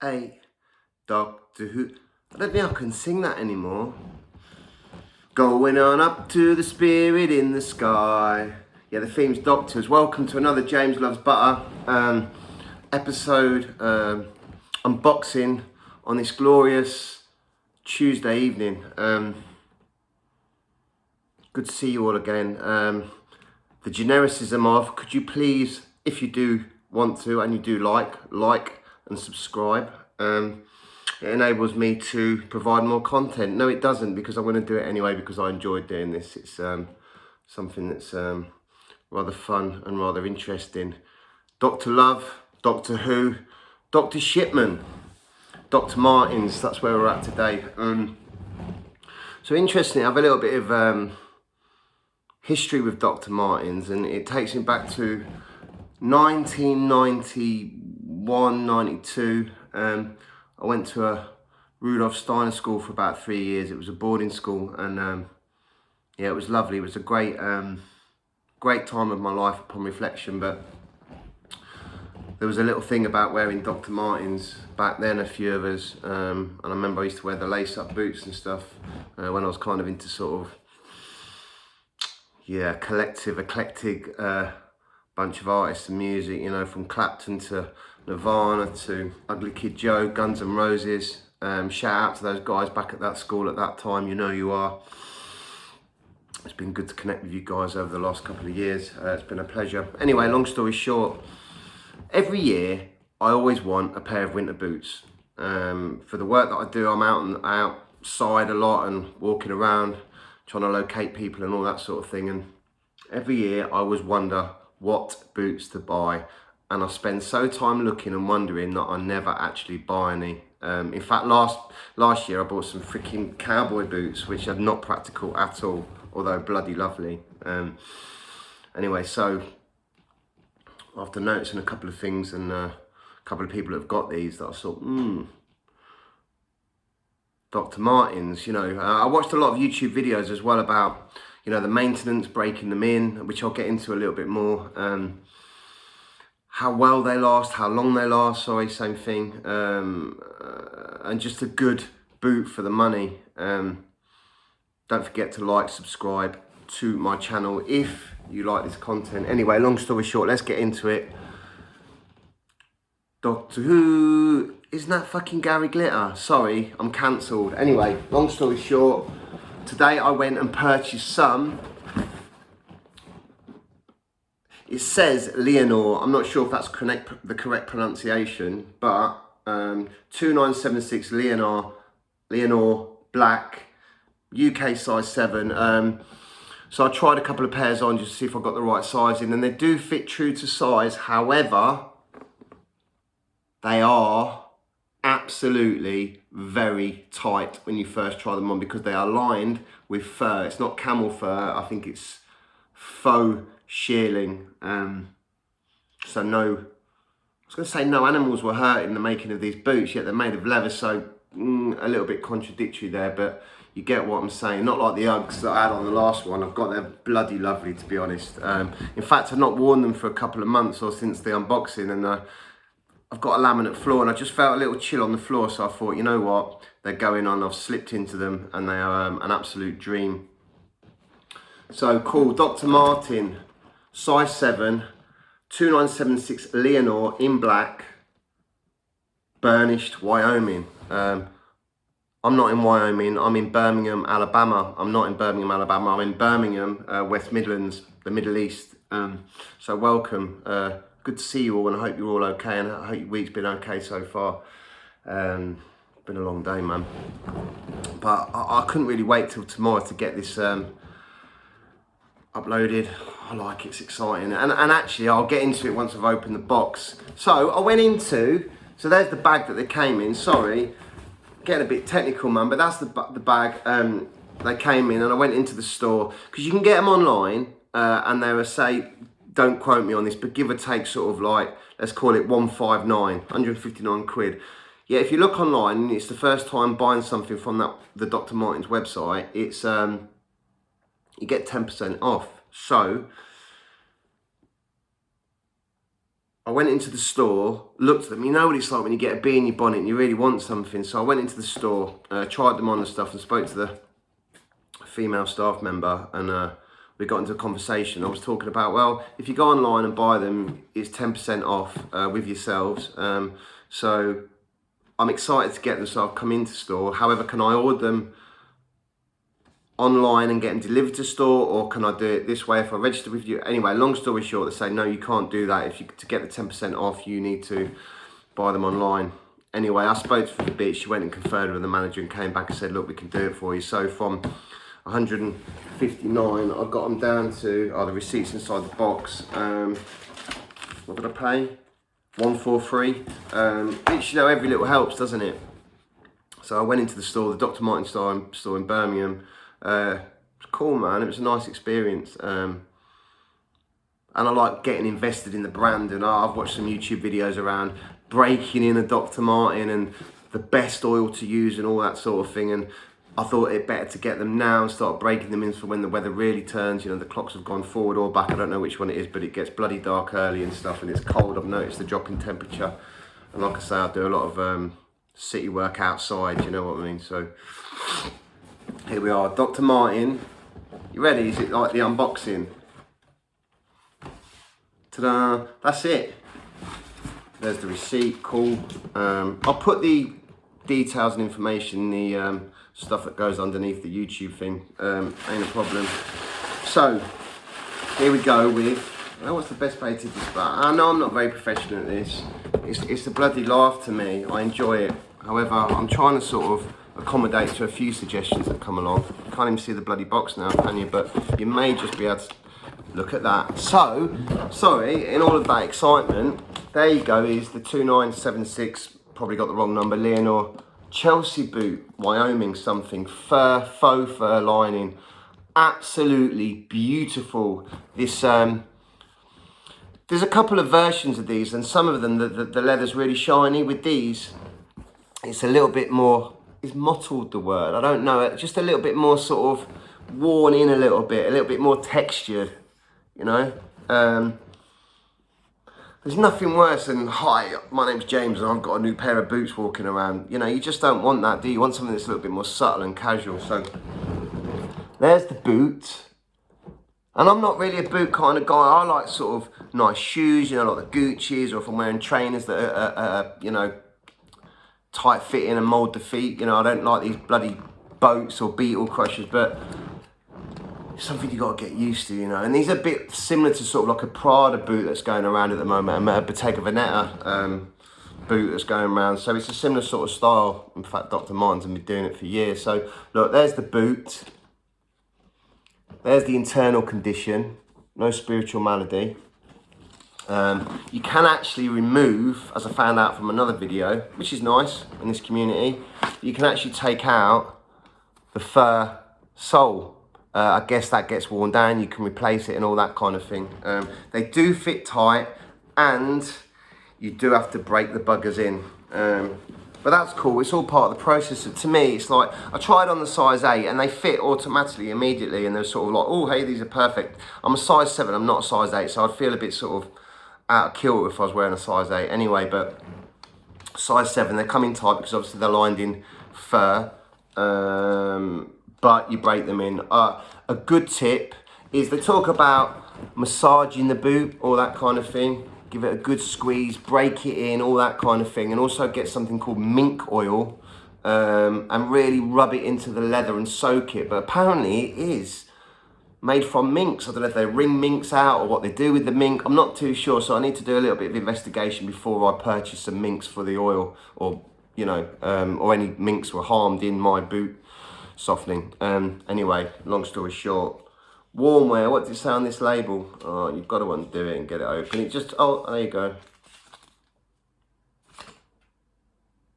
Hey, Doctor Who. I don't think I can sing that anymore. Going on up to the spirit in the sky. Yeah, the theme's Doctors. Welcome to another James Loves Butter episode, unboxing on this glorious Tuesday evening. Good to see you all again. The genericism of, could you please, if you do want to and you do like and subscribe. It enables me to provide more content. No, it doesn't, because I'm going to do it anyway because I enjoyed doing this. It's something that's rather fun and rather interesting. Dr. Love, Doctor Who, Dr. Shipman, Dr. Martens, that's where we're at today. So interestingly, I have a little bit of history with Dr. Martens, and it takes me back to 1991, 92. I went to a Rudolf Steiner school for about 3 years. It was a boarding school, and yeah, it was lovely. It was a great great time of my life upon reflection. But there was a little thing about wearing Dr. Martens back then, a few of us, and I remember I used to wear the lace-up boots and stuff when I was kind of into sort of, yeah, eclectic bunch of artists and music, you know, from Clapton to Nirvana to Ugly Kid Joe, Guns N' Roses. Shout out to those guys back at that school at that time, you know you are. It's been good to connect with you guys over the last couple of years. It's been a pleasure. Anyway, long story short, every year I always want a pair of winter boots. For the work that I do, I'm outside a lot and walking around, trying to locate people and all that sort of thing. And every year I always wonder what boots to buy. And I spend so time looking and wondering that I never actually buy any. In fact, last year I bought some freaking cowboy boots, which are not practical at all, although bloody lovely. Anyway, so after noticing a couple of things and a couple of people that have got these, that I thought, Dr. Martens, you know, I watched a lot of YouTube videos as well about, you know, the maintenance, breaking them in, which I'll get into a little bit more. How well they last, how long they last, sorry, same thing. And just a good boot for the money. Don't forget to like, subscribe to my channel if you like this content. Anyway, long story short, let's get into it. Doctor Who, isn't that fucking Gary Glitter? Sorry, I'm cancelled. Anyway, long story short, today I went and purchased some. It says Leonore. I'm not sure if that's the correct pronunciation, but 2976 Leonore black, UK size 7. So I tried a couple of pairs on just to see if I got the right sizing, and they do fit true to size. However, they are absolutely very tight when you first try them on because they are lined with fur. It's not camel fur. I think it's faux shearling. So no, I was going to say no animals were hurt in the making of these boots, yet they're made of leather, so a little bit contradictory there, but you get what I'm saying. Not like the Uggs that I had on the last one. I've got them bloody lovely, to be honest. In fact, I've not worn them for a couple of months or since the unboxing, and I've got a laminate floor, and I just felt a little chill on the floor, so I thought, you know what, they're going on. I've slipped into them, and they are an absolute dream. So cool, Dr. Marten, size 7, 2976 Leonore in black, burnished, Wyoming. I'm not in Wyoming, I'm in Birmingham, Alabama. I'm not in Birmingham, Alabama, I'm in Birmingham, West Midlands, the Middle East. So welcome, good to see you all, and I hope you're all okay, and I hope your week's been okay so far. Been a long day, man. But I couldn't really wait till tomorrow to get this uploaded. I like it, it's exciting. And actually, I'll get into it once I've opened the box. So I went into, so there's the bag that they came in, sorry. Getting a bit technical, man, but that's the bag they came in, and I went into the store because you can get them online, and they were say, don't quote me on this, but give or take sort of like, let's call it 159 quid. Yeah, if you look online and it's the first time buying something from the Dr. Martens website, it's you get 10% off. So I went into the store, looked at them. You know what it's like when you get a bee in your bonnet and you really want something. So I went into the store, tried them on and stuff, and spoke to the female staff member, and we got into a conversation. I was talking about, well, if you go online and buy them, it's 10% off with yourselves. So I'm excited to get them, so I've come into store. However, can I order them online and get them delivered to store, or can I do it this way if I register with you? Anyway, long story short, they say, no, you can't do that. If you, to get the 10% off, you need to buy them online. Anyway, I spoke to the bitch. She went and conferred with the manager and came back and said, look, we can do it for you. So from 159, I got them down to, the receipts inside the box. What did I pay? 143. Which, you know, every little helps, doesn't it? So I went into the store, the Dr. Martens store in Birmingham. Cool, man. It was a nice experience. And I like getting invested in the brand. And I've watched some YouTube videos around breaking in a Dr. Marten and the best oil to use and all that sort of thing. And I thought it better to get them now and start breaking them in for when the weather really turns. You know, the clocks have gone forward or back. I don't know which one it is, but it gets bloody dark early and stuff, and it's cold. I've noticed the drop in temperature. And like I say, I do a lot of city work outside, you know what I mean? So here we are, Dr. Marten. You ready? Is it like the unboxing? Ta-da! That's it. There's the receipt. Cool. I'll put the details and information, the stuff that goes underneath the YouTube thing. Ain't a problem. So here we go with. What's the best way to describe? I know I'm not very professional at this. It's a bloody laugh to me. I enjoy it. However, I'm trying to sort of accommodate to a few suggestions that come along. You can't even see the bloody box now, can you? But you may just be able to look at that. So, sorry, in all of that excitement, there you go, is the 2976, probably got the wrong number, Leonore Chelsea boot, Wyoming something, faux fur lining. Absolutely beautiful. This, there's a couple of versions of these, and some of them, the leather's really shiny. With these, it's a little bit more, is mottled the word? I don't know, just a little bit more sort of worn in a little bit more textured, you know? There's nothing worse than, hi, my name's James and I've got a new pair of boots walking around. You know, you just don't want that, do you? You want something that's a little bit more subtle and casual. So there's the boot. And I'm not really a boot kind of guy. I like sort of nice shoes, you know, like the Gucci's, or if I'm wearing trainers that are you know, tight fitting and mould the feet. You know, I don't like these bloody boats or beetle crushers, but it's something you got to get used to, you know. And these are a bit similar to sort of like a Prada boot that's going around at the moment, a Bottega Veneta boot that's going around. So it's a similar sort of style. In fact, Dr. Martens have been doing it for years. So look, there's the boot. There's the internal condition. No spiritual malady. You can actually remove, as I found out from another video, which is nice in this community, you can actually take out the fur sole. I guess that gets worn down, you can replace it and all that kind of thing. They do fit tight, and you do have to break the buggers in. But that's cool, it's all part of the process. To me, it's like, I tried on the size 8 and they fit automatically, immediately, and they're sort of like, oh, hey, these are perfect. I'm a size 7, I'm not a size 8, so I'd feel a bit sort of out of kilter if I was wearing a size 8 anyway. But size 7, they come in tight because obviously they're lined in fur, but you break them in. A good tip is they talk about massaging the boot, all that kind of thing. Give it a good squeeze, break it in, all that kind of thing. And also get something called mink oil and really rub it into the leather and soak it. But apparently it is made from minks. I don't know if they wring minks out or what they do with the mink. I'm not too sure, so I need to do a little bit of investigation before I purchase some minks for the oil, or, you know, or any minks were harmed in my boot softening. Anyway, long story short, warm wear, what does it say on this label? Oh, you've got to undo it and get it open. It just, oh, there you go.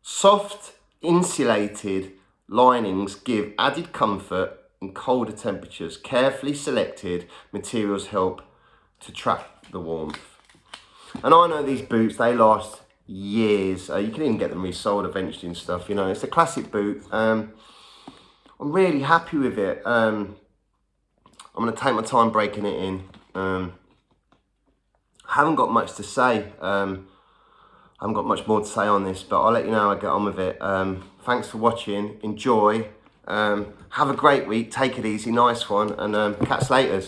Soft, insulated linings give added comfort in colder temperatures. Carefully selected materials help to trap the warmth. And I know these boots, they last years. You can even get them resold eventually and stuff, you know. It's a classic boot. I'm really happy with it. I'm going to take my time breaking it in. I haven't got much to say. I haven't got much more to say on this, but I'll let you know how I get on with it. Thanks for watching. Enjoy. Have a great week. Take it easy. Nice one. And catch you later.